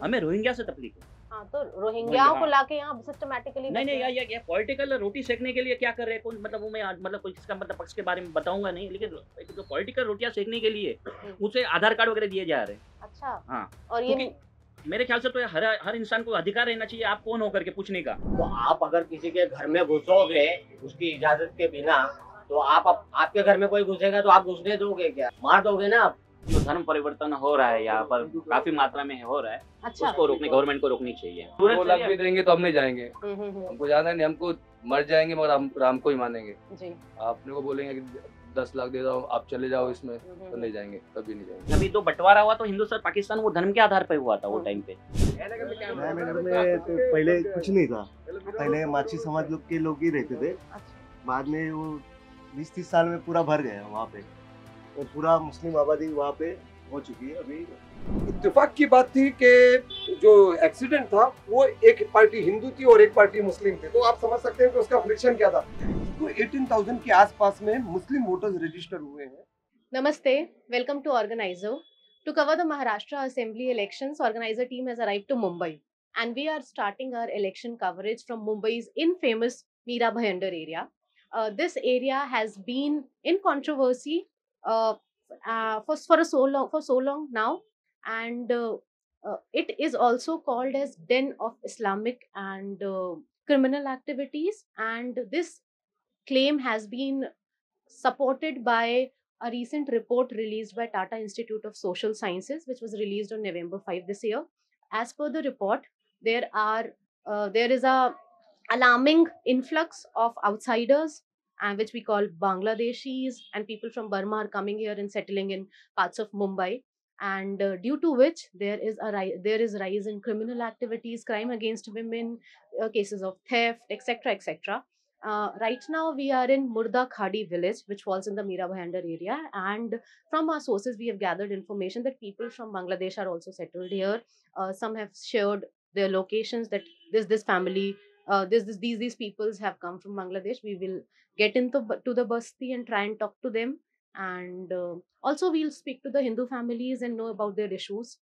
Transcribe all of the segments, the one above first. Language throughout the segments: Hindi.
हमें रोहिंग्या से तकलीफ है। हाँ, तो रोहिंग्याओं को रोहिंग्या, हाँ। लाके यहाँ सिस्टमैटिकली नहीं, बस नहीं, यहाँ। या पॉलिटिकल रोटी सेकने के लिए क्या कर रहे हैं, कौन मतलब वो मैं आज मतलब कोई किसका मतलब पक्ष के बारे में बताऊँगा नहीं, लेकिन एक जो पॉलिटिकल रोटियाँ सेकने के लिए हुँ, उसे आधार कार्ड वगैरह दिए जा रहे हैं। अच्छा। हाँ, और ये क्योंकि मेरे ख्याल से तो हर हर इंसान को अधिकार रहना चाहिए, आप कौन हो करके पूछने का। तो आप अगर किसी के घर में घुसोगे उसकी इजाजत के बिना, तो आपके घर में कोई घुसेगा तो आप घुसने दोगे क्या? मार दोगे ना आप। जो धर्म परिवर्तन हो रहा है यहाँ पर काफ़ी मात्रा में हो रहा है, अच्छा। उसको रोकने गवर्नमेंट को रोकनी चाहिए। वो लाख भी देंगे तो हम नहीं जाएंगे, हुँ। हमको जाना नहीं, हमको मर जाएंगे मगर हम राम को ही मानेंगे। जी। आपने को बोलेंगे कि 10 लाख दे दो आप चले जाओ इसमें, तो नहीं जाएंगे, कभी नहीं जाएंगे। अभी तो बंटवारा हुआ तो हिंदुस्तान पाकिस्तान वो धर्म के आधार पर हुआ था वो टाइम पे। नगर में तो पहले कुछ नहीं था, पहले माची समाज लोग के लोग ही रहते थे। अच्छा। बाद में वो 20-30 साल में पूरा भर गया वहाँ पे, और पूरा मुस्लिम आबादी वहाँ पे हो चुकी है अभी। इत्तेफाक की बात थी कि जो एक्सीडेंट था वो एक पार्टी हिंदू थी और एक पार्टी मुस्लिम थी, तो आप समझ सकते हैं कि उसका फ्रिक्शन क्या था। तो 18,000 के आसपास में मुस्लिम वोटर्स रजिस्टर हुए हैं। Namaste, welcome to Organizer. To cover the Maharashtra Assembly elections, Organizer team has arrived to Mumbai, and we are starting our election coverage from Mumbai's infamous Meera Bhayandar area. This area has been in controversy for so long now, and it is also called as den of Islamic and criminal activities. And this claim has been supported by a recent report released by Tata Institute of Social Sciences, which was released on November 5 this year. As per the report, there is a alarming influx of outsiders, which we call Bangladeshis, and people from Burma are coming here and settling in parts of Mumbai. And due to which there is rise in criminal activities, crime against women, cases of theft, etc., etc. Right now, we are in Murda Khadi village, which falls in the Meera Bhayandar area. And from our sources, we have gathered information that people from Bangladesh are also settled here. Some have shared their locations that this family, these peoples have come from Bangladesh. We will get into to the basti and try and talk to them. And also, we'll speak to the Hindu families and know about their issues.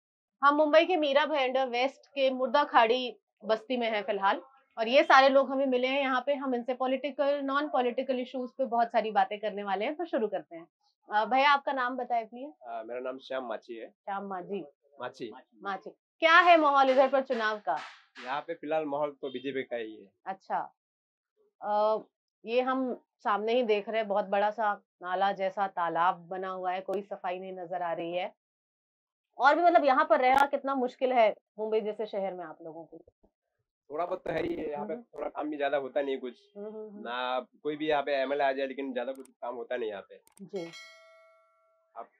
हम मुंबई के मीरा भाईंडर वेस्ट के मुर्दा खाड़ी बस्ती में हैं फिलहाल, और ये सारे लोग हमें मिले हैं यहाँ पे। हम इनसे पॉलिटिकल नॉन पॉलिटिकल इश्यूज पे बहुत सारी बातें करने वाले हैं, तो शुरू करते हैं। भैया आपका नाम बताएं प्लीज। मेरा नाम श्याम माची है। श्याम माजी। माची। माची, क्या है माहौल इधर पर चुनाव का? यहाँ पे फिलहाल माहौल तो बीजेपी का ही है। अच्छा। ये हम सामने ही देख रहे हैं, बहुत बड़ा सा नाला जैसा तालाब बना हुआ है, कोई सफाई नहीं नजर आ रही है। और भी मतलब यहाँ पर रहना कितना मुश्किल है मुंबई जैसे शहर में आप लोगों को? थोड़ा बहुत तो है ही है, यहाँ पे थोड़ा काम भी ज्यादा होता नहीं कुछ ना, कोई भी यहाँ पे एमएलए आ जाए लेकिन ज्यादा कुछ काम होता नहीं यहाँ पे जी।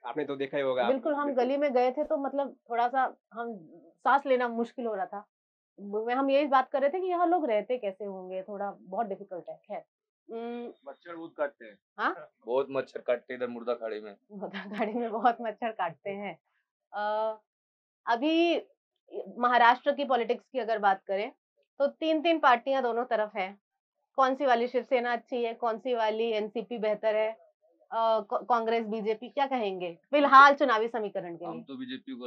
आपने तो देखा ही होगा। बिल्कुल, हम गली में गए थे तो मतलब थोड़ा सा हम सांस लेना मुश्किल हो रहा था। हम यही बात कर रहे थे कि यहाँ लोग रहते कैसे होंगे, थोड़ा बहुत डिफिकल्ट है। खैर मच्छर बहुत काटते हैं। हाँ, बहुत मच्छर काटते हैं इधर मुर्दा खाड़ी में। गाड़ी में बहुत मच्छर काटते हैं। अभी महाराष्ट्र की पॉलिटिक्स की अगर बात करें तो तीन पार्टियां दोनों तरफ हैं। कौन सी वाली शिवसेना अच्छी है, कौन सी वाली एनसीपी बेहतर है, कांग्रेस बीजेपी, क्या कहेंगे फिलहाल चुनावी समीकरण के हम लिए? तो बीजेपी को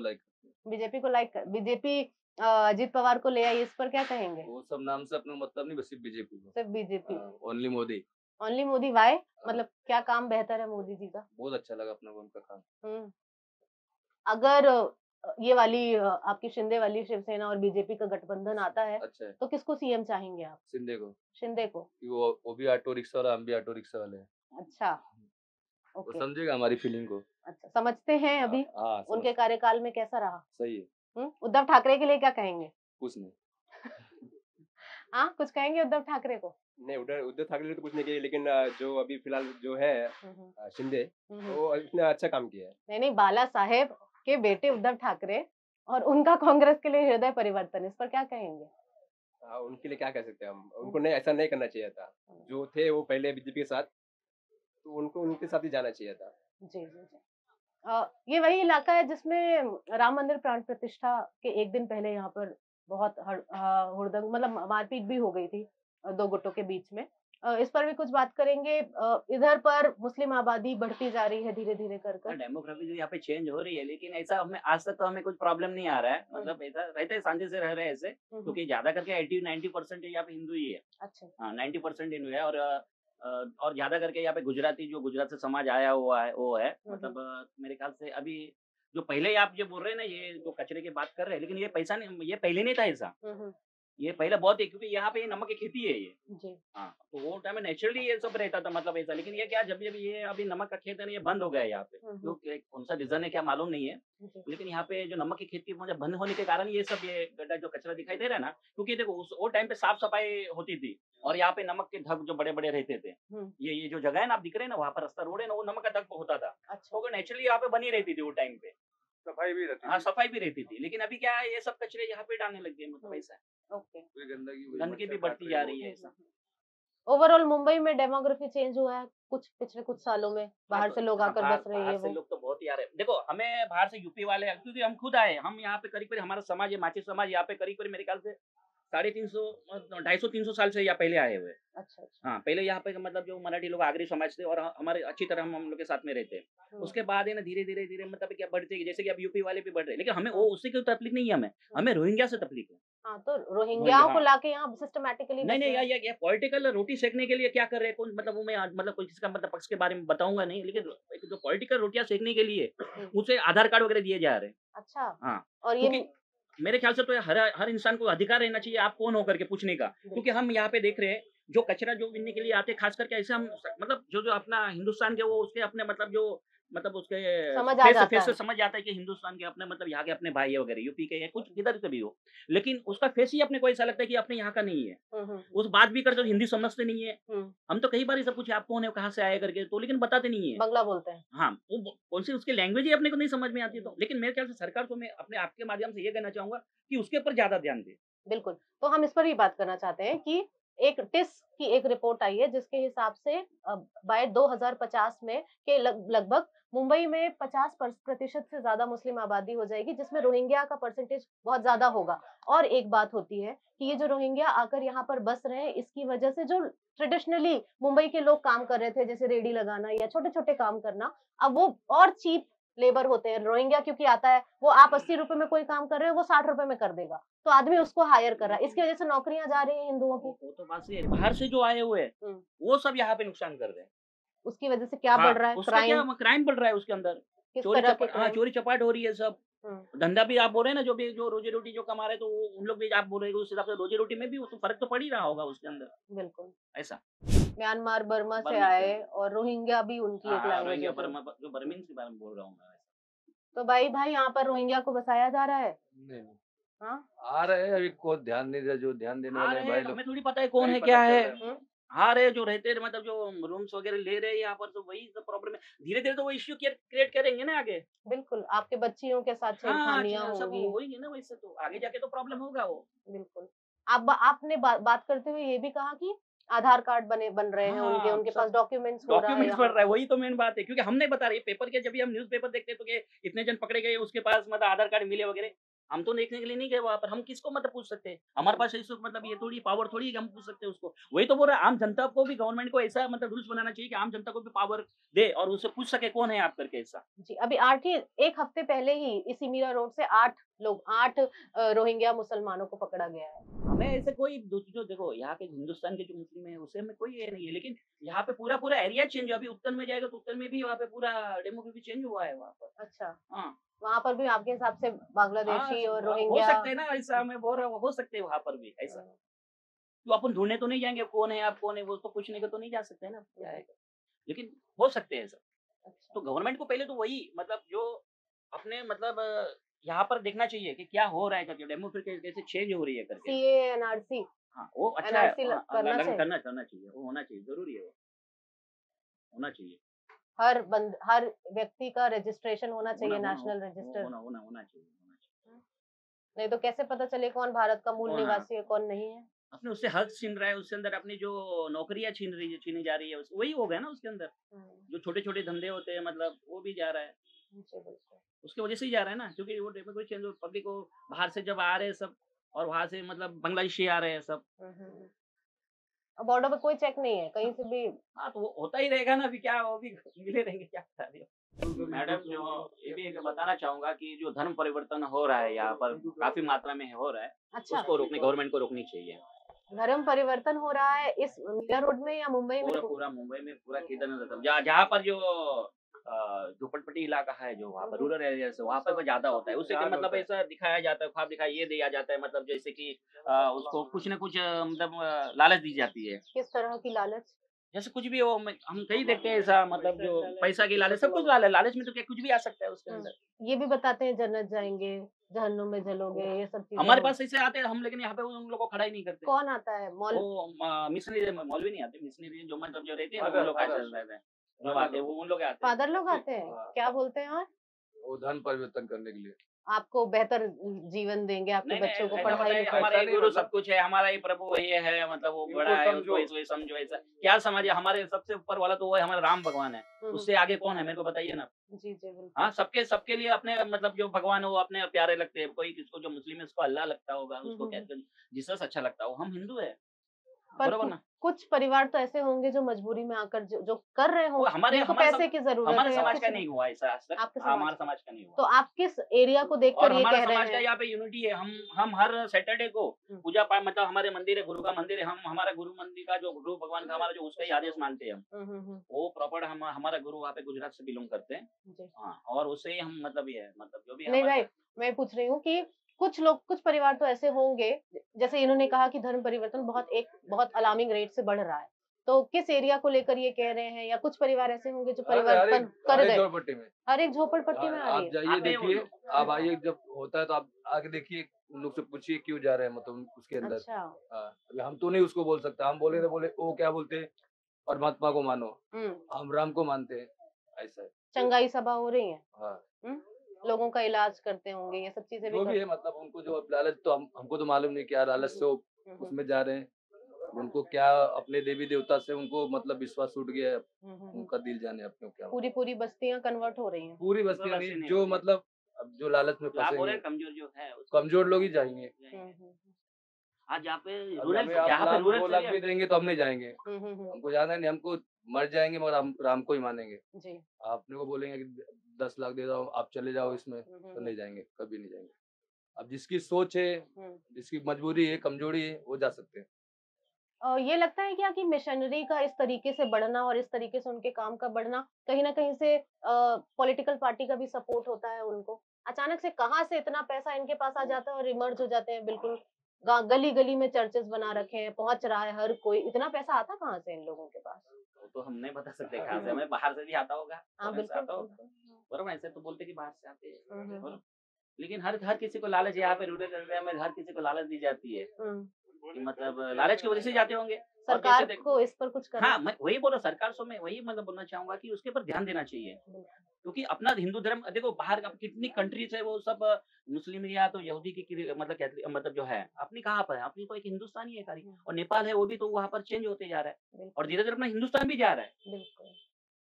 लाइक करते हैं। बीजेपी अजीत पवार को ले आई, इस पर क्या कहेंगे? वो सब नाम से अपना मतलब नहीं, बस सिर्फ बीजेपी को। सिर्फ BJP, only Modi. Only Modi. Why? मतलब क्या काम बेहतर है मोदी जी का? बहुत अच्छा लगा अपने को उनका काम। अगर ये वाली आपकी शिंदे वाली शिवसेना और बीजेपी का गठबंधन आता है, अच्छा है। तो किसको सीएम चाहेंगे आप? शिंदे को। शिंदे को? वो भी ऑटो रिक्शा वाला, हम भी ऑटो रिक्शा वाले हैं। अच्छा, वो ओके। समझेगा हमारी फीलिंग को। अच्छा, समझते हैं अभी। हाँ, उनके कार्यकाल में कैसा रहा? सही है। उद्धव ठाकरे के लिए क्या कहेंगे? कुछ नहीं। हाँ, कुछ कहेंगे उद्धव ठाकरे को? नहीं, उद्धव ठाकरे ने तो कुछ नहीं किया, लेकिन जो अभी फिलहाल जो है शिंदे, वो उसने अच्छा काम किया है। नहीं, बाला साहेब के बेटे उद्धव ठाकरे और उनका कांग्रेस के लिए हृदय परिवर्तन, इस पर क्या कहेंगे? उनके लिए क्या कह सकते हैं हम, उनको नहीं, ऐसा नहीं करना चाहिए था। जो थे वो पहले बीजेपी के साथ, तो उनको उनके साथ ही जाना चाहिए था। जी। ये वही इलाका है जिसमें राम मंदिर प्राण प्रतिष्ठा के एक दिन पहले यहाँ पर बहुत हुड़दंग मतलब मारपीट भी हो गई थी दो गुटों के बीच में, इस पर भी कुछ बात करेंगे। इधर पर मुस्लिम आबादी बढ़ती जा रही है धीरे धीरे कर कर। डेमोग्राफी जो यहाँ पे चेंज हो रही है, लेकिन ऐसा हमें आज तक तो हमें कुछ प्रॉब्लम नहीं आ रहा है। मतलब ऐसा रहते हैं, शांति से रह रहे हैं ऐसे, क्योंकि ज्यादा करके 80-90% यहाँ पे हिंदू ही है। अच्छा। हाँ, 90% हिंदू है। और ज्यादा करके यहाँ पे गुजराती, जो गुजरात से समाज आया हुआ है वो है। मतलब मेरे ख्याल से अभी जो पहले आप जो बोल रहे हैं ना, ये जो कचरे की बात कर रहे हैं, लेकिन ये पैसा नहीं, ये पहले नहीं था ऐसा। ये पहले बहुत है, क्योंकि यहाँ पे ये नमक की खेती है ये जी। हाँ, तो वो टाइम में नेचुरली ये सब रहता था, मतलब ऐसा। लेकिन ये क्या, जब जब ये अभी नमक का खेत है ना, ये बंद हो गया है यहाँ पे। जो कौन सा रीजन है क्या मालूम नहीं है, लेकिन यहाँ पे जो नमक की खेती मतलब बंद होने के कारण ये सब, ये गड्ढा जो कचरा दिखाई दे रहा है ना, क्योंकि देखो वो टाइम पे साफ सफाई होती थी, और यहाँ पे नमक के ढक जो बड़े बड़े रहते थे। ये जो जगह है ना, आप दिख रहे हैं ना, वहाँ पर रास्ता रोड है ना, वो नमक का ढक होता था। तो नेचुरली यहाँ पे बनी रहती थी वो टाइम पे, सफाई भी रहती हाँ सफाई भी रहती थी। लेकिन अभी क्या है, ये सब कचरे यहाँ पे डालने लग गए, मतलब ऐसा है। ओके। गंदगी भी बढ़ती जा रही है ऐसा। ओवरऑल मुंबई में डेमोग्राफी चेंज हुआ है कुछ पिछले कुछ सालों में, बाहर से लोग आकर बस रहे हैं। बाहर से लोग तो बहुत ही आ रहे हैं। देखो, हमें बाहर से यूपी वाले, क्योंकि हम खुद आए, हम यहाँ पे करीब करीब हमारा समाज है, माची समाज यहाँ पे करीब करीब मेरे ख्याल से 350 250 साल से यहाँ पहले आए हुए। अच्छा। हाँ, पहले यहाँ पे मतलब जो मराठी लोग आगरी समाज थे, और हमारे अच्छी तरह हम लोग के साथ में रहते हैं। उसके बाद है ना, धीरे धीरे धीरे मतलब क्या बढ़ते, जैसे कि अब यूपी वाले भी बढ़ रहे हैं, लेकिन हमें वो उससे कोई तकलीफ नहीं है। हमें रोहिंग्या से तकलीफ है। हाँ, तो रोहिंग्याओं को लाके यहाँ सिस्टमैटिकली नहीं, ये पॉलिटिकल रोटी सेकने के लिए क्या कर रहे हैं, कौन मतलब वो मैं मतलब कोई किसका मतलब पक्ष के बारे में बताऊंगा नहीं, लेकिन जो पॉलिटिकल रोटियां सेकने के लिए उसे आधार कार्ड वगैरह दिए जा रहे हैं। अच्छा। हाँ, और ये मेरे ख्याल से तो हर इंसान को अधिकार रहना चाहिए, आप कौन होकर के पूछने का। क्योंकि हम यहाँ पे देख रहे हैं, जो कचरा जो बिनने के लिए आते हैं, खास करके ऐसे हम मतलब जो अपना हिंदुस्तान के, वो उसके अपने मतलब जो मतलब उसके फेस से समझ आता है कि हिंदुस्तान के अपने मतलब यहाँ के अपने भाई है वगैरह, यूपी के या कुछ किधर से भी हो, लेकिन उसका फेस ही अपने को ऐसा लगता है कि अपने यहाँ का नहीं है। उस बात भी करते हिंदी समझते नहीं है। हम तो कई बार सब कुछ आप कौन है, कहाँ से आए करके, तो लेकिन बताते नहीं है, बंगला बोलते हैं। हाँ, वो कौन सी उसकी लैंग्वेज ही अपने को नहीं समझ में आती। तो लेकिन मेरे ख्याल से सरकार को मैं अपने आपके माध्यम से ये कहना चाहूंगा कि उसके ऊपर ज्यादा ध्यान दे। बिल्कुल। तो हम इस पर ही बात करना चाहते हैं कि एक टिस की एक रिपोर्ट आई है जिसके हिसाब से बाय 2050 में के लगभग मुंबई में 50% से ज्यादा मुस्लिम आबादी हो जाएगी, जिसमें रोहिंग्या का परसेंटेज बहुत ज्यादा होगा। और एक बात होती है कि ये जो रोहिंग्या आकर यहाँ पर बस रहे हैं, इसकी वजह से जो ट्रेडिशनली मुंबई के लोग काम कर रहे थे, जैसे रेडी लगाना या छोटे छोटे काम करना, अब वो और चीप लेबर होते हैं। रोहिंग्या क्योंकि आता है, वो आप 80 रुपए में कोई काम कर रहे हो, वो 60 रुपए में कर देगा, तो आदमी उसको हायर कर रहा है। इसकी वजह से नौकरियां जा रही हैं हिंदुओं की। वो तो बात सही है, बाहर से जो आए हुए हैं वो सब यहाँ पे नुकसान कर रहे हैं। उसकी वजह से क्या बढ़ रहा है? क्राइम बढ़ रहा है उसके अंदर, चोरी चपाट हो रही है सब। धंधा भी आप बोल रहे हैं ना, जो रोजी रोटी जो कमा रहे, तो उन लोग भी आप बोल रहे हैं, उस हिसाब से रोजी रोटी में भी तो फर्क तो पड़ ही रहा होगा उसके अंदर। बिल्कुल ऐसा। म्यांमार बर्मा से आए, और रोहिंग्या भी उनकी एक लैंग्वेज है, जो बर्मीन के बारे में बोल रहा हूँ मैं। तो भाई यहाँ पर रोहिंग्या को बसाया जा रहा है। हाँ, आ रहे हैं, अभी कोई ध्यान नहीं दे, जो ध्यान देने वाले भाई लोग, हमें थोड़ी पता है कौन है क्या है। हाँ रहे जो रहते हैं, मतलब जो रूम्स वगैरह ले रहे हैं यहाँ पर, तो वही सब प्रॉब्लम है। धीरे धीरे तो वो इश्यू क्रिएट करेंगे ना आगे। बिल्कुल, आपके बच्चियों के साथ छेड़खानियां होंगी ना, वैसे तो आगे जाके तो प्रॉब्लम होगा वो। बिल्कुल। आपने बात करते हुए ये भी कहा कि आधार कार्ड बन रहे हैं, उनके पास डॉक्यूमेंट्स बढ़ रहा है, वही तो मेन बात है। क्योंकि हमने बता रही पेपर के, जब भी हम न्यूज़ पेपर देखते हैं तो इतने जन पकड़े गए, उसके पास मतलब आधार कार्ड मिले वगैरह, हम तो देखने के लिए नहीं गए वहां पर। हम किसको मतलब पूछ सकते हैं? हमारे पास इस मतलब ये थोड़ी पावर थोड़ी है हम पूछ सकते हैं उसको। वही तो बोल रहा है, आम जनता को भी, गवर्नमेंट को ऐसा मतलब रूल्स बनाना चाहिए कि आम जनता को भी पावर दे और उससे पूछ सके कौन है आप करके ऐसा। जी, अभी एक हफ्ते पहले ही इसी मीरा रोड से 8 रोहिंग्या मुसलमानों को पकड़ा गया है। हमें ऐसे कोई जो देखो यहाँ के हिंदुस्तान के जो मुस्लिम है उसे हमें कोई ये नहीं है, लेकिन यहाँ पे पूरा एरिया चेंज है। अभी उत्तर में जाएगा तो उत्तर में भी वहाँ पे पूरा डेमोग्राफी चेंज हुआ है वहाँ पर। अच्छा, हाँ, वहाँ पर भी आपके हिसाब से बांग्लादेशी और रोहिंग्या हो सकते हैं ना, ऐसा हमें बोल रहा हो सकते हैं वहाँ पर भी ऐसा। तो अपन ढूंढने तो नहीं जाएंगे कौन है आप कौन है, वो तो पूछने को तो नहीं जा सकते ना क्या है, लेकिन हो सकते हैं सब। तो गवर्नमेंट को पहले तो वही मतलब जो अपने मतलब यहाँ पर देखना चाहिए कि क्या हो रहा है करके, डेमोक्रेसी कैसे चेंज हो रही है करके। सीए एनआरसी, हाँ वो अच्छा है, करना चाहिए, वो होना चाहिए, जरूरी है, वो होना चाहिए। हर व्यक्ति का रजिस्ट्रेशन होना चाहिए, नेशनल रजिस्टर होना चाहिए। नहीं तो कैसे पता चले कौन भारत का मूल निवासी है कौन नहीं है? अपने उससे हक छीन रहा है, उसके अंदर अपनी जो नौकरियां छीनी जा रही है, वही हो गया ना उसके अंदर। जो छोटे छोटे धंधे होते हैं मतलब वो भी जा रहा है, उसके वजह से ही जा रहा है ना, क्योंकि वो डेमोक्रेसी चेंज, पब्लिक को बाहर से जब आ रहे हैं सब, और वहां से मतलब बांग्लादेशी आ रहे हैं सब, बॉर्डर पे कोई चेक नहीं है कहीं से भी। हाँ तो वो होता ही रहेगा ना, अभी क्या वो भी मिले रहेंगे, क्या बता रही हो मैडम। जो ये भी एक बताना चाहूंगा कि जो धर्म परिवर्तन हो रहा है यहाँ पर काफी मात्रा में हो रहा है, अच्छा, उसको रोकने, गवर्नमेंट को रोकनी चाहिए। धर्म परिवर्तन हो रहा है इस मीरा रोड में या मुंबई में? पूरा पूरा मुंबई में पूरा केदारनाथ जहाँ जहाँ पर जो झोपड़पट्टी इलाका है, जो वहाँ पर रूरल एरिया से वहाँ पर ज्यादा होता है, उससे क्या मतलब ऐसा दिखाया जाता है, ख्वाब दिखाया ये दिया जाता है, मतलब जैसे कि उसको कुछ न कुछ मतलब लालच दी जाती है। किस तरह की लालच? जैसे कुछ भी हो, हम कहीं देखते हैं ऐसा, मतलब जो पैसा की लालच, सब कुछ लालच, लालच में तो क्या कुछ भी आ सकता है उसके अंदर। ये भी बताते हैं जन्नत जाएंगे, जहन्नुम में जलोगे, ये सब चीजें हमारे हो- पास ऐसे आते हैं हम, लेकिन यहाँ पे उन लोगों को खड़ा ही नहीं करते। कौन आता है मॉल? वो मिशनरी, मौलवी नहीं आते, मिशनरी जो मतलब जो रहते हैं ना, उन लोग चल रहे हैं, जो आते हैं वो उन लोग आते हैं। फादर लोग आते हैं, क्या बोलते हैं? और वो धन परिवर्तन करने के लिए। आपको बेहतर जीवन देंगे, आपके नहीं बच्चों को ऐसा पढ़ाई बताइए, लिखाई। हमारा ऐसा ये नहीं गुरु मतलब- सब कुछ है, हमारा ये प्रभु ये है, मतलब वो इनको बड़ा है, समझो। उसको इसको समझो, ऐसा क्या समझिए। हमारे सबसे ऊपर वाला तो वो है, हमारा राम भगवान है, उससे आगे कौन है मेरे को बताइए ना। जी जी बिल्कुल। हाँ, सबके सबके लिए अपने मतलब जो भगवान है वो अपने प्यारे लगते हैं। कोई किसको जो मुस्लिम है उसको अल्लाह लगता होगा, उसको क्या जीसस अच्छा लगता हो, हम हिंदू है, पर बरोबर ना। कुछ परिवार तो ऐसे होंगे जो मजबूरी में आकर जो कर रहे वो हों, हमारे जिनको हमारे पैसे की जरूरत हमारे है या समाज कुछ का भी। नहीं हुआ ऐसा आज तक, आपके समाज हमारे का। समाज का नहीं तो हुआ। आप किस एरिया को और देखकर ये हमारा कह रहे समाज का हैं? यहाँ पे यूनिटी है, हम हर सैटरडे को पूजा पाठ, मतलब हमारे मंदिर है, गुरु का मंदिर है, हम हमारा गुरु मंदिर का जो गुरु भगवान का हमारा जो उसका ही आदेश मानते हैं हम। वो प्रॉपर हम हमारा गुरु वहाँ पे गुजरात से बिलोंग करते हैं। जी। हाँ, और उससे ही हम मतलब ये है, मतलब जो भी नहीं हमारे भाई, मैं पूछ रही हूँ कि कुछ लोग, कुछ परिवार तो ऐसे होंगे, जैसे इन्होंने कहा कि धर्म परिवर्तन बहुत अलार्मिंग रेट से बढ़ रहा है, तो किस एरिया को लेकर ये कह रहे हैं? या कुछ परिवार ऐसे होंगे जो परिवर्तन कर गए? झोपड़पट्टी में, हर एक झोपड़पट्टी में आ रही आप है। जाइए आप नहीं देखिए, बोलो। आप आइए, जब होता है तो आप आके देखिए, उन लोग से पूछिए क्यों जा रहे हैं, मतलब उसके अंदर। अच्छा। हाँ, अभी हम तो नहीं उसको बोल सकते, हम बोले तो बोले वो क्या बोलते हैं, परमात्मा को मानो, हम राम को मानते हैं, ऐसा है। चंगाई सभा हो रही है, हाँ, लोगों का इलाज करते होंगे, ये सब चीजें भी जो भी है, मतलब उनको जो लालच, तो हमको तो मालूम नहीं क्या लालच से वो उसमें जा रहे हैं। उनको क्या अपने देवी देवता से उनको मतलब विश्वास उठ गया है, उनका दिल जाने अपने को क्या। पूरी पूरी बस्तियां कन्वर्ट हो रही हैं। पूरी बस्तियां बस्ती नहीं, नहीं जो होती। मतलब अब जो लालच में जो आप बोल रहे फंसेंगे, हैं कमजोर जो है उसको- कमजोर लोग ही जाएंगे। आज जहाँ पे अभी रूरल, हमें आप जहाँ पे लाख रूरल 2 लाख भी देंगे तो हम नहीं जाएंगे, जी। हमको जाना नहीं, हमको मर जाएंगे मगर हम राम को ही मानेंगे। जी। आपने को बोलेंगे कि 10 लाख दे दो आप चले जाओ इसमें, तो नहीं जाएंगे, कभी नहीं जाएंगे। अब जिसकी सोच है, जिसकी मजबूरी है, कमजोरी है, वो जा सकते हैं। ये लगता है क्या कि मिशनरी का इस तरीके से बढ़ना और इस तरीके से उनके काम का बढ़ना कहीं ना कहीं से पॉलिटिकल पार्टी का भी सपोर्ट होता है उनको? अचानक से कहाँ से इतना पैसा इनके पास आ जाता है और इमर्ज हो जाते हैं बिल्कुल। गली गली में चर्चेस बना रखे हैं, पहुंच रहा है हर कोई, इतना पैसा आता कहाँ से इन लोगों के पास? वो तो हम नहीं बता सकते कहाँ से, हमें बाहर से भी आता होगा, हाँ foreign से बिल्कुल आता होगा, बिल्कुल। बरोबर। ऐसे तो बोलते कि बाहर से आते हैं, हम्म। बरोबर। लेकिन हर हर किसी को लालच, यहाँ पे रूरल एरिया में हर किसी को लालच दी जाती है कि मतलब लालच की वजह से जाते होंगे। और सरकार कैसे देख, को इस पर कुछ करना हाँ मैं वही बोला, सरकार से मैं वही मतलब बोलना चाहूंगा कि उसके ऊपर ध्यान देना चाहिए, क्योंकि अपना हिंदू धर्म देखो, बाहर का कितनी कंट्रीज है वो सब मुस्लिम या तो यहूदी की मतलब मतलब जो है, अपनी कहाँ पर है, अपनी तो एक हिंदुस्तानी है सारी, और नेपाल है वो भी तो वहाँ पर चेंज होते जा रहा है, और धीरे धीरे अपना हिंदुस्तान भी जा रहा है, बिल्कुल।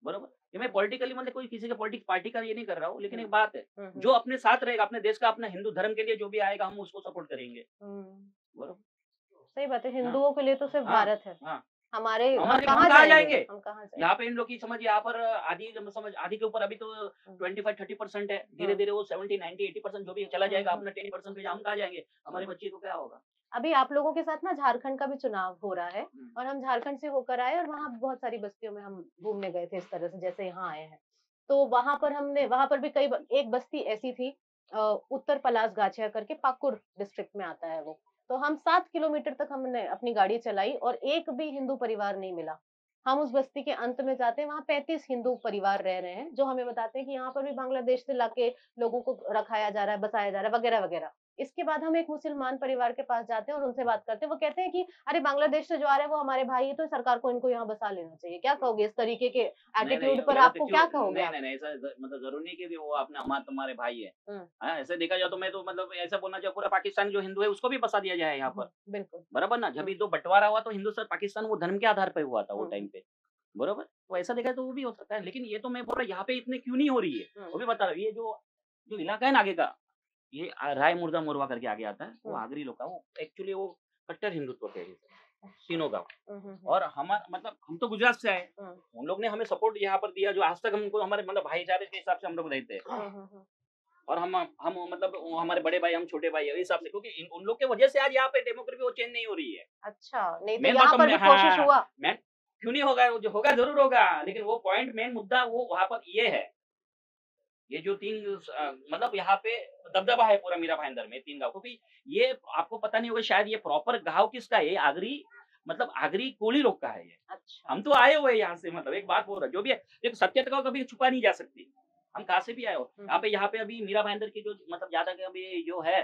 बरोबर। ये मैं पॉलिटिकली मतलब कोई किसी के पॉलिटिक्स पार्टी का ये नहीं कर रहा हूँ, लेकिन एक बात है, जो अपने साथ रहेगा, अपने देश का, अपने हिंदू धर्म के लिए जो भी आएगा हम उसको सपोर्ट करेंगे, बरोबर। सही बात है, हिंदुओं के लिए तो सिर्फ हाँ, भारत है। हाँ। हमारे हम हम कहाँ कहाँ जाएंगे? जाएंगे? हम कहाँ जाएंगे? यहाँ पे इन लोग की समझ, यहाँ पर आधी समझ, आधी के ऊपर अभी तो 25-30% है, धीरे धीरे वो 70-90-80% जो भी चला जाएगा, अपना 10% पे हम कहाँ जाएंगे, हमारे बच्चे को क्या होगा। अभी आप लोगों के साथ ना झारखंड का भी चुनाव हो रहा है, और हम झारखंड से होकर आए और वहाँ बहुत सारी बस्तियों में हम घूमने गए थे, इस तरह से जैसे यहाँ आए हैं। तो वहां पर भी एक बस्ती ऐसी थी, उत्तर पलास गाछिया करके, पाकुड़ डिस्ट्रिक्ट में आता है वो। तो हम 7 किलोमीटर तक हमने अपनी गाड़ी चलाई और एक भी हिंदू परिवार नहीं मिला। हम उस बस्ती के अंत में जाते हैं, वहाँ 35 हिंदू परिवार रह रहे हैं, जो हमें बताते हैं कि यहाँ पर भी बांग्लादेश से लाके लोगों को रखाया जा रहा है, बसाया जा रहा है, वगैरह वगैरह। इसके बाद हम एक मुसलमान परिवार के पास जाते हैं और उनसे बात करते हैं। वो कहते हैं कि अरे बांग्लादेश से जो आ रहे हैं वो हमारे भाई है, तो सरकार को इनको यहाँ बसा लेना चाहिए। क्या कहोगे इस तरीके के एटीट्यूड पर? आपको क्या कहोगे? नहीं नहीं, ऐसा मतलब जरूरी नहीं कि वो अपने हमारे तुम्हारे भाई है, ऐसे देखा जाए तो मैं तो मतलब ऐसा बोलना चाहूँ, पूरा पाकिस्तान जो हिंदू है उसको भी बसा दिया जाए यहाँ पर, बिल्कुल बराबर ना। जब तो बंटवारा हुआ तो हिंदुस्तान पाकिस्तान वो धर्म के आधार पर हुआ था वो टाइम पे, बरोबर। तो ऐसा देखा तो वो भी हो सकता है, लेकिन ये तो मैं बोल रहा यहाँ पे इतने क्यों नहीं हो रही है, वो भी बता रहा हूँ। ये जो इलाका है ना आगे का, ये राय मुर्दा मोरवा करके आगे आता है, वो आगरी लोग का, वो एक्चुअली वो कट्टर हिंदुत्व के हैं तीनों गांव। और हमारा मतलब हम तो गुजरात से आए, उन लोग ने हमें सपोर्ट यहाँ पर दिया, जो आज तक हमको हमारे मतलब भाईचारे के हिसाब से हम लोग रहते हैं। और हम मतलब वो हमारे बड़े भाई, हम छोटे भाई है, इस हिसाब से, क्योंकि उन लोग के वजह से आज यहाँ पे डेमोक्रेसी वो चेंज नहीं हो रही है। अच्छा, नहीं तो मेन यहाँ बात पर भी कोशिश हुआ। मैं क्यों नहीं होगा, जो होगा जरूर होगा, लेकिन वो पॉइंट मेन मुद्दा वो वहां पर ये है, ये जो तीन मतलब यहाँ पे दबदबा है पूरा मीरा भाईंदर में 3 गांव, क्योंकि ये आपको पता नहीं होगा शायद, ये प्रॉपर गांव किसका है, आगरी मतलब आगरी कोली लोग का है ये। अच्छा, हम तो आए हुए यहाँ से, मतलब एक बात बोल रहा, जो भी है एक सत्यता को कभी छुपा नहीं जा सकती, हम कहाँ से भी आए हो। यहाँ पे अभी मीरा भाईंदर की जो मतलब ज्यादा के अभी जो है,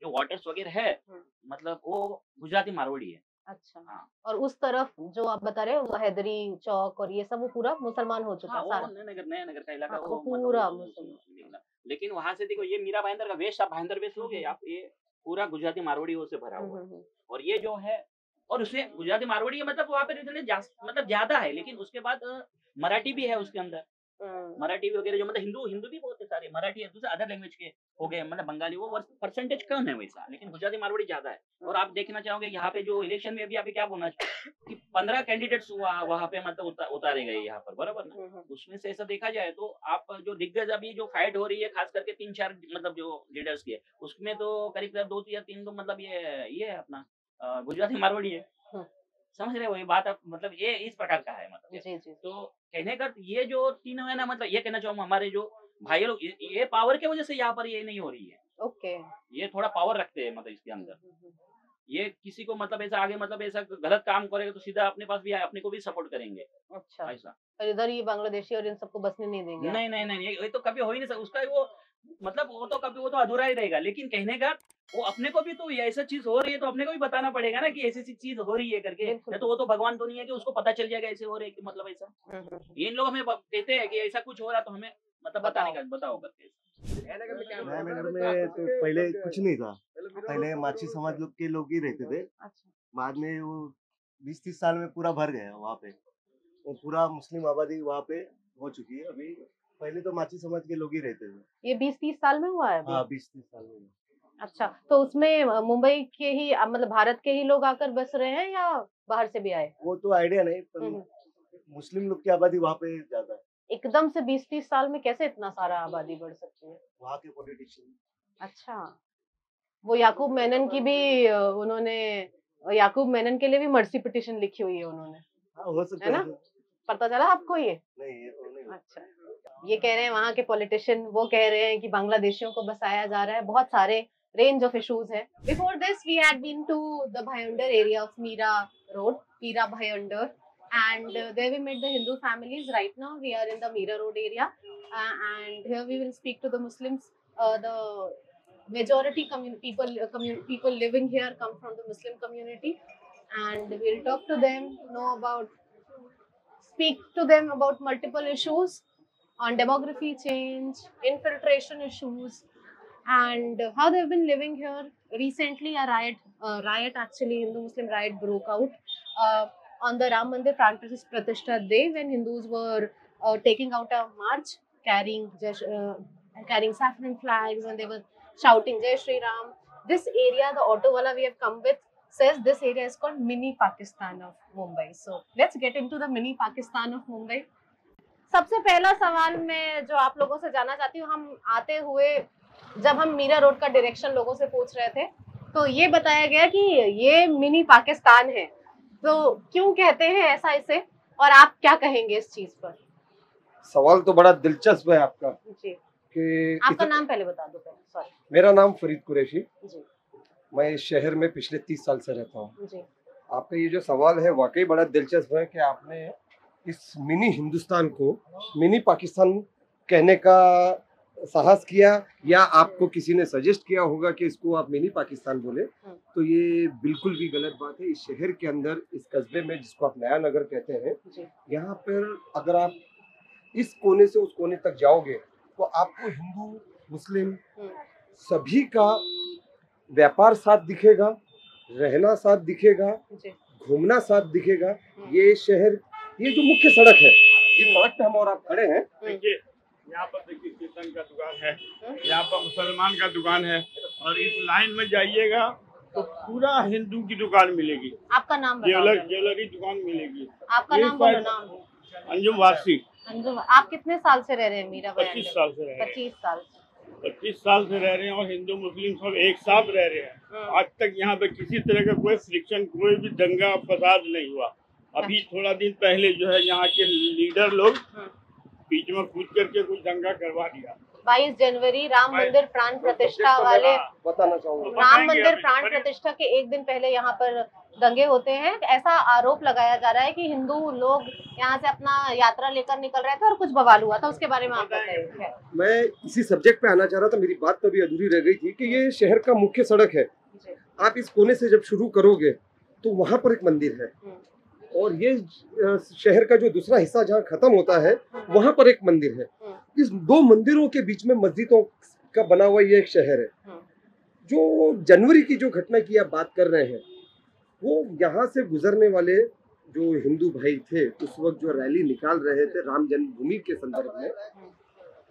जो वोटर्स वगैरह है, मतलब वो गुजराती मारवाड़ी है। अच्छा। हाँ। और उस तरफ जो आप बता रहे हो हैदरी चौक और ये सब, वो पूरा मुसलमान हो चुका है सारा। नया नगर का इलाका, हाँ, वो पूरा मतलब मुसलमान। लेकिन वहां से देखो, ये मीरा भाईंदर का वेश, आप भाईंदर वेश लोगे आप, ये पूरा गुजराती मारवाड़ियों से भरा हुआ है। और ये जो है, और उसमें गुजराती मारवाड़ी है, मतलब वहाँ पे मतलब ज्यादा है, लेकिन उसके बाद मराठी भी है उसके अंदर, मराठी वगैरह जो मतलब हिंदू भी बहुत है सारे, मराठी है, दूसरे अदर लैंग्वेज के हो गए, मतलब बंगाली, वो परसेंटेज कम है वैसा, लेकिन गुजराती मारवाड़ी ज्यादा है। और आप देखना चाहोगे यहाँ पे जो इलेक्शन में भी अभी क्या बोलना चाहिए कि 15 कैंडिडेट्स वहाँ पे मतलब उतारे गए यहाँ पर, बराबर ना। उसमें से ऐसा देखा जाए तो आप जो दिग्गज अभी जो फाइट हो रही है, खास करके 3-4 मतलब जो लीडर्स की है, उसमें तो करीब 2 या 3 तो मतलब ये है अपना गुजराती मारवाड़ी है। समझ रहे हो ये बात आप, मतलब ये इस प्रकार का है, मतलब जी जी। तो कहने का ये जो तीनों है ना, मतलब ये कहना चाहूँ हमारे जो भाई लोग, ये पावर के वजह से यहाँ पर ये नहीं हो रही है। ओके। ये थोड़ा पावर रखते हैं मतलब इसके अंदर, ये किसी को मतलब ऐसा आगे मतलब ऐसा गलत काम करेगा तो सीधा अपने पास भी अपने को भी सपोर्ट करेंगे। अच्छा, ऐसा और इधर ये बांग्लादेशी और इन सबको बसने नहीं देंगे आप? नहीं, ये तो कभी हो ही नहीं सकता उसका, वो मतलब वो तो अधूरा ही रहेगा। लेकिन कहने का वो अपने को भी तो ये ऐसा चीज हो रही है तो अपने को भी बताना पड़ेगा ना कि ऐसी चीज हो रही है करके। बिल्कुल। नहीं तो वो तो भगवान तो नहीं है कि उसको पता चल जाएगा ऐसे हो रहे, मतलब ऐसा। ये इन लोग हमें कहते हैं कि ऐसा कुछ हो रहा तो हमें मतलब बताने का बताओ करके। नगर में तो पहले कुछ नहीं था, पहले माची समाज के लोग ही रहते थे। अच्छा। बाद में वो 20-30 साल में पूरा भर गया वहाँ पे, वो पूरा मुस्लिम आबादी वहाँ पे हो चुकी है अभी। पहले तो माची समाज के लोग ही रहते थे। ये 20-30 साल में हुआ है अभी? हाँ, 20-30 साल में। अच्छा, तो उसमें मुंबई के ही मतलब भारत के ही लोग आकर बस रहे हैं या बाहर से भी आए? वो तो आइडिया नहीं, पर मुस्लिम लोग की आबादी वहाँ पे ज्यादा है। एकदम से 20-30 साल में कैसे इतना सारा आबादी बढ़ सकती है? वहाँ के पॉलिटिशियन। अच्छा, वो याकूब मेनन की भी उन्होंने, याकूब मेनन के लिए भी मर्सी पिटीशन लिखी हुई है उन्होंने। हाँ, हो सकता है ना? पता चला आपको ये? नहीं, ये तो नहीं। अच्छा, ये कह रहे हैं वहाँ के पॉलिटिशियन, वो कह रहे हैं कि बांग्लादेशियों को बसाया जा रहा है, बहुत सारे रेंज ऑफ इश्यूज है। Before this we had been to the Bhayander area of Mira road, Mira Bhayander, and there we met the Hindu families. Right now we are in the Meera Road area, and here we will speak to the Muslims. The majority people living here come from the Muslim community, and we'll talk to them, speak to them about multiple issues on demography change, infiltration issues, and how they've been living here. Recently a riot actually, Hindu-Muslim riot broke out on the Ram Mandir Pratishtha Day, when Hindus were taking out a march carrying saffron flags, and they were shouting Jai Shri Ram. This area, the auto wala we have come with, says this area is called mini Pakistan of Mumbai. So let's get into the mini Pakistan of Mumbai. सबसे पहला सवाल मैं जो आप लोगों से जानना चाहती हूँ, हम आते हुए जब हम मीरा रोड का डायरेक्शन लोगों से पूछ रहे थे तो ये बताया गया कि ये मिनी पाकिस्तान है, तो क्यों कहते हैं ऐसा इसे, और आप क्या कहेंगे इस चीज पर? सवाल तो बड़ा दिलचस्प है आपका जी। कि आपका नाम पहले बता दो पहले। सॉरी। मेरा नाम फरीद कुरैशी। जी। मैं इस शहर में पिछले 30 साल से रहता हूँ। जी। आपका ये जो सवाल है वाकई बड़ा दिलचस्प है कि आपने इस मिनी हिंदुस्तान को मिनी पाकिस्तान कहने का साहस किया, या आपको किसी ने सजेस्ट किया होगा कि इसको आप मिनी पाकिस्तान बोले, तो ये बिल्कुल भी गलत बात है। इस शहर के अंदर, इस कस्बे में जिसको आप नया नगर कहते हैं, यहाँ पर अगर आप इस कोने से उस कोने तक जाओगे तो आपको हिंदू मुस्लिम सभी का व्यापार साथ दिखेगा, रहना साथ दिखेगा, घूमना साथ दिखेगा। ये शहर, ये जो मुख्य सड़क है, इस सड़क पे हम और आप खड़े हैं। देखिए यहाँ पर देखिए कीर्तन का दुकान है, यहाँ पर मुसलमान का दुकान है, और इस लाइन में जाइएगा तो पूरा हिंदू की दुकान मिलेगी, आपका नाम बताओ। ज्वेलरी दुकान मिलेगी। आपका ये नाम बोलो, साइड नाम। अंजुम वासी अंजुम, आप कितने साल से रह रहे हैं मीरा भाई? 25 साल से रह रहे हैं। 25 साल। 25 साल से रह रहे हैं और हिंदू मुस्लिम सब एक साथ रह रहे हैं। आज तक यहाँ पे किसी तरह का कोई फ्रिक्शन, कोई भी दंगा फसाद नहीं हुआ। अभी थोड़ा दिन पहले जो है यहाँ के लीडर लोग बीच में कूद करके कुछ दंगा करवा दिया। 22 जनवरी राम मंदिर प्राण प्रतिष्ठा वाले, बताना चाहूंगा। राम मंदिर प्राण प्रतिष्ठा के एक दिन पहले यहाँ पर दंगे होते हैं। ऐसा आरोप लगाया जा रहा है कि हिंदू लोग यहाँ से अपना यात्रा लेकर निकल रहे थे और कुछ बवाल हुआ था। उसके बारे में आप बताइए। मैं इसी सब्जेक्ट पे आना चाह रहा था, मेरी बात तभी अधूरी रह गई थी कि ये शहर का मुख्य सड़क है। आप इस कोने से जब शुरू करोगे तो वहां पर एक मंदिर है और ये शहर का जो दूसरा हिस्सा जहाँ खत्म होता है वहां पर एक मंदिर है। इस दो मंदिरों के बीच में मस्जिदों का बना हुआ ये एक शहर है। जो जनवरी की जो घटना की आप बात कर रहे हैं, वो यहाँ से गुजरने वाले जो हिंदू भाई थे उस वक्त जो रैली निकाल रहे थे राम जन्मभूमि के संदर्भ में,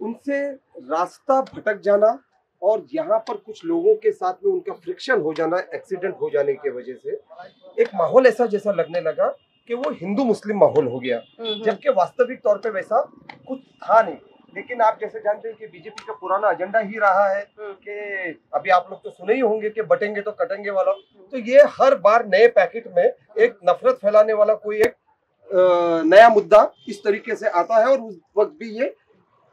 उनसे रास्ता भटक जाना और यहाँ पर कुछ लोगों के साथ में उनका फ्रिक्शन हो जाना, एक्सीडेंट हो जाने की वजह से एक माहौल ऐसा जैसा लगने लगा कि वो हिंदू मुस्लिम माहौल हो गया, जबकि वास्तविक तौर पे वैसा कुछ था नहीं। लेकिन आप जैसे जानते हैं कि बीजेपी का पुराना एजेंडा ही रहा है कि अभी आप लोग तो सुने ही होंगे कि बटेंगे तो कटेंगे वाला। तो ये हर बार नए पैकेट में एक नफरत फैलाने वाला कोई एक नया मुद्दा इस तरीके से आता है और उस वक्त भी ये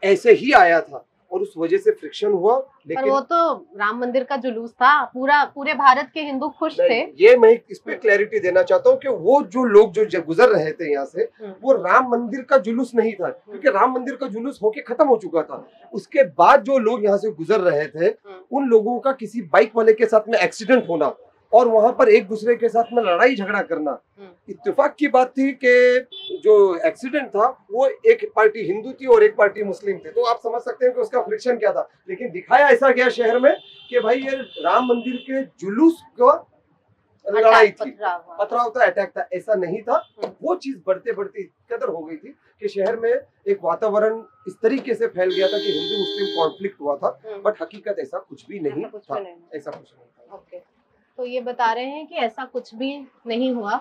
ऐसे ही आया था और उस वजह से फ्रिक्शन हुआ। लेकिन पर वो तो राम मंदिर का जुलूस था, पूरे भारत के हिंदू खुश थे। ये मैं इस पे क्लैरिटी देना चाहता हूँ कि वो जो लोग जो गुजर रहे थे यहाँ से, वो राम मंदिर का जुलूस नहीं था, क्योंकि राम मंदिर का जुलूस होके खत्म हो चुका था। उसके बाद जो लोग यहाँ से गुजर रहे थे, उन लोगों का किसी बाइक वाले के साथ में एक्सीडेंट होना और वहां पर एक दूसरे के साथ में लड़ाई झगड़ा करना, इत्तेफाक की बात थी कि जो एक्सीडेंट था वो एक पार्टी हिंदू थी और एक पार्टी मुस्लिम थी। तो आप समझ सकते हैं कि उसका फ्रिक्शन क्या था। लेकिन दिखाया ऐसा गया शहर में कि भाई ये राम मंदिर के जुलूस का लड़ाई थी, पथराव था, अटैक था। ऐसा नहीं था। वो चीज बढ़ते बढ़ते कदर हो गई थी कि शहर में एक वातावरण इस तरीके से फैल गया था कि हिंदू मुस्लिम कॉन्फ्लिक्ट हुआ था, बट हकीकत ऐसा कुछ भी नहीं था। ऐसा कुछ नहीं था। तो ये बता रहे हैं कि ऐसा कुछ भी नहीं हुआ।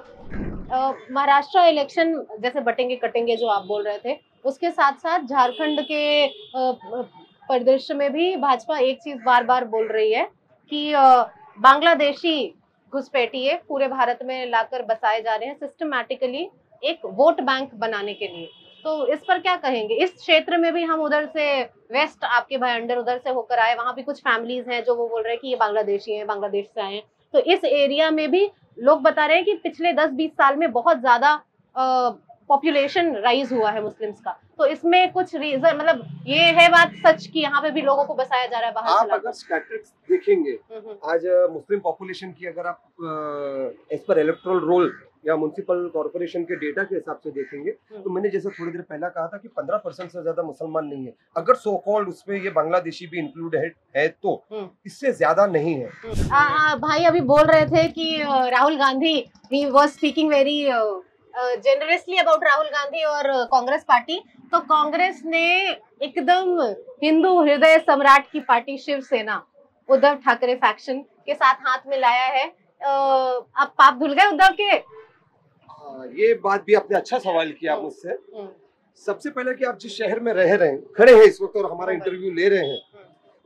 महाराष्ट्र इलेक्शन जैसे बटेंगे कटेंगे जो आप बोल रहे थे, उसके साथ साथ झारखंड के परिदृश्य में भी भाजपा एक चीज बार बार बोल रही है कि बांग्लादेशी घुसपैठिए पूरे भारत में लाकर बसाए जा रहे हैं सिस्टमैटिकली एक वोट बैंक बनाने के लिए। तो इस पर क्या कहेंगे? इस क्षेत्र में भी हम उधर से वेस्ट आपके भयंडर उधर से होकर आए, वहां भी कुछ फैमिलीज हैं जो वो बोल रहे हैं कि ये बांग्लादेशी हैं, बांग्लादेश से आए हैं। तो इस एरिया में भी लोग बता रहे हैं कि पिछले 10-20 साल में बहुत ज्यादा पॉपुलेशन राइज हुआ है मुस्लिम्स का। तो इसमें कुछ रीजन, मतलब ये है बात सच कि यहाँ पे भी लोगों को बसाया जा रहा है बाहर से? आप अगर स्टैटिस्टिक्स देखेंगे आज मुस्लिम पॉपुलेशन की, अगर आप एज पर इलेक्टोरल रोल या म्युनिसिपल कॉर्पोरेशन के डेटा के हिसाब से देखेंगे तो मैंने जैसे थोड़ी देर पहला कहा था कि 15% से ज्यादा मुसलमान नहीं है। अगर सो कॉल्ड उसमें ये बांग्लादेशी भी इंक्लूड है तो इससे ज्यादा नहीं है। भाई अभी बोल रहे थे कि Rahul Gandhi, he was speaking very generously about Rahul Gandhi और कांग्रेस पार्टी। तो कांग्रेस ने एकदम हिंदू हृदय सम्राट की पार्टी शिवसेना, उद्धव ठाकरे फैक्शन के साथ हाथ में लाया है। आप पाप धुल गए उद्धव के? ये बात भी आपने अच्छा सवाल किया मुझसे। सबसे पहले कि आप जिस शहर में रह रहे हैं, खड़े हैं इस वक्त और हमारा इंटरव्यू ले रहे हैं,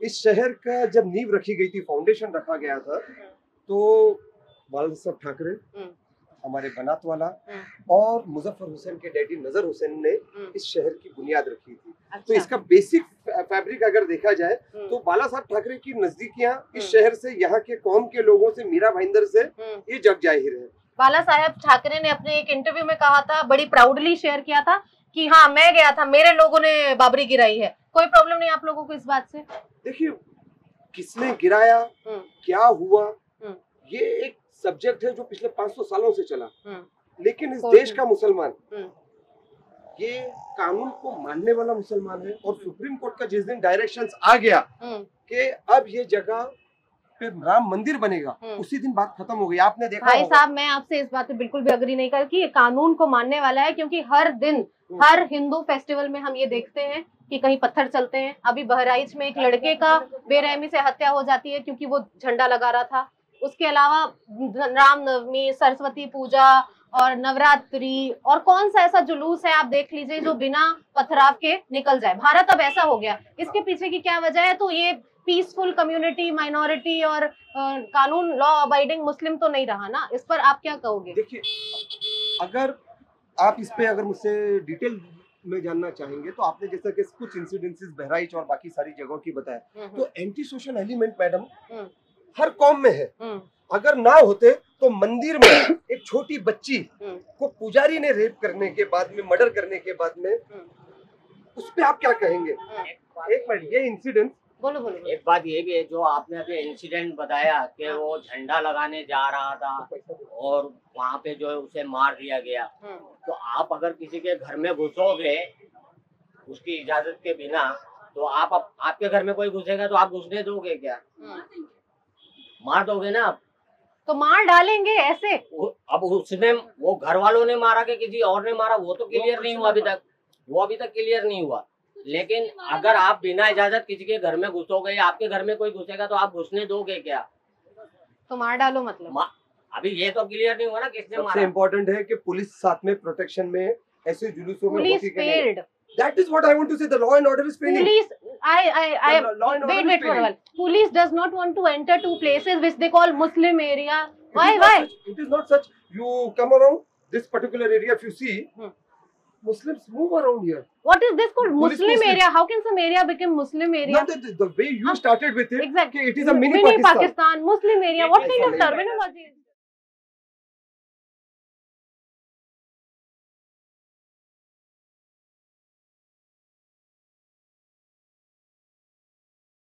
इस शहर का जब नींव रखी गई थी, फाउंडेशन रखा गया था, तो बाला साहब ठाकरे, हमारे बनात वाला और मुजफ्फर हुसैन के डैडी नजर हुसैन ने इस शहर की बुनियाद रखी थी। अच्छा। तो इसका बेसिक फैब्रिक अगर देखा जाए तो बाला साहब ठाकरे की नजदीकियां इस शहर से, यहाँ के कौम के लोगों से, मीरा भाईंदर से, ये जग जाहिर है। बाला साहब ठाकरे ने अपने एक इंटरव्यू में कहा था, बड़ी प्राउडली शेयर किया था कि हाँ मैं गया था, मेरे लोगों ने बाबरी गिराई है। कोई प्रॉब्लम नहीं आप लोगों को इस बात से? देखिए, किसने गिराया, क्या हुआ, ये एक सब्जेक्ट है जो पिछले 500 सालों से चला। लेकिन इस देश का मुसलमान ये कानून को मानने वाला मुसलमान है और सुप्रीम कोर्ट का जिस दिन डायरेक्शंस आ गया कि अब ये जगह पे राम मंदिर बनेगा, उसी दिन बात खत्म हो गई। आपने देखा भाई साहब, मैं आपसे इस बात पे बिल्कुल भी अग्री नहीं कर कि ये कानून को मानने वाला है, क्योंकि हर दिन हर हिंदू फेस्टिवल में हम ये देखते हैं कि कहीं पत्थर चलते हैं। अभी बहराइच में एक लड़के का बेरहमी से हत्या हो जाती है क्योंकि वो झंडा लगा रहा था। उसके अलावा रामनवमी, सरस्वती पूजा और नवरात्रि, और कौन सा ऐसा जुलूस है आप देख लीजिए जो बिना पथराव के निकल जाए। भारत अब ऐसा हो गया, इसके पीछे की क्या वजह है? तो ये पीसफुल कम्युनिटी, माइनॉरिटी और कानून, लॉ अबाइडिंग मुस्लिम तो नहीं रहा ना। इस पर आप क्या कहोगे? देखिए, अगर आप इस पे अगर मुझसे डिटेल में जानना चाहेंगे तो आपने जैसा कि कुछ इंसिडेंसेस बहराइच और बाकी सारी जगहों की बताया, तो एंटी सोशल एलिमेंट मैडम हर कौम में है। अगर ना होते तो मंदिर में एक छोटी बच्ची को पुजारी ने रेप करने के बाद में, मर्डर करने के बाद में, उस पे आप क्या कहेंगे? एक मिनट, ये इंसिडेंट बोलो बोलो। एक बात ये भी है, जो आपने अभी इंसिडेंट बताया कि वो झंडा लगाने जा रहा था और वहाँ पे जो है उसे मार दिया गया, तो आप अगर किसी के घर में घुसोगे उसकी इजाजत के बिना, तो आपके घर में कोई घुसेगा तो आप घुसने दोगे क्या? मार दोगे ना आप। तो मार डालेंगे ऐसे। अब उसने, वो घर वालों ने मारा कि किसी और ने मारा, वो तो क्लियर नहीं हुआ अभी तक, वो अभी तक क्लियर नहीं हुआ। लेकिन अगर आप बिना इजाजत किसी के घर में घुसोगे या आपके घर में कोई घुसेगा तो आप घुसने दोगे क्या? तो मार डालो मतलब। अभी ये तो क्लियर नहीं हुआ ना किसने मारा। सबसे इम्पोर्टेंट है कि पुलिस साथ में प्रोटेक्शन में ऐसे जुलूसों में police failed. That is what I want to say. The law and order is failing. Police, Law and order wait is for a failing. while. Police does not want to enter to places which they call Muslim area. Why? It is not Why? such- It is not such. You come around this particular area, if you see, Muslims move around here. What is this called Police Muslim Muslims. area? How can some area become Muslim area? Now the way you started with it, Exactly. कि it is a mini Pakistan. Muslim area. What kind of terminology is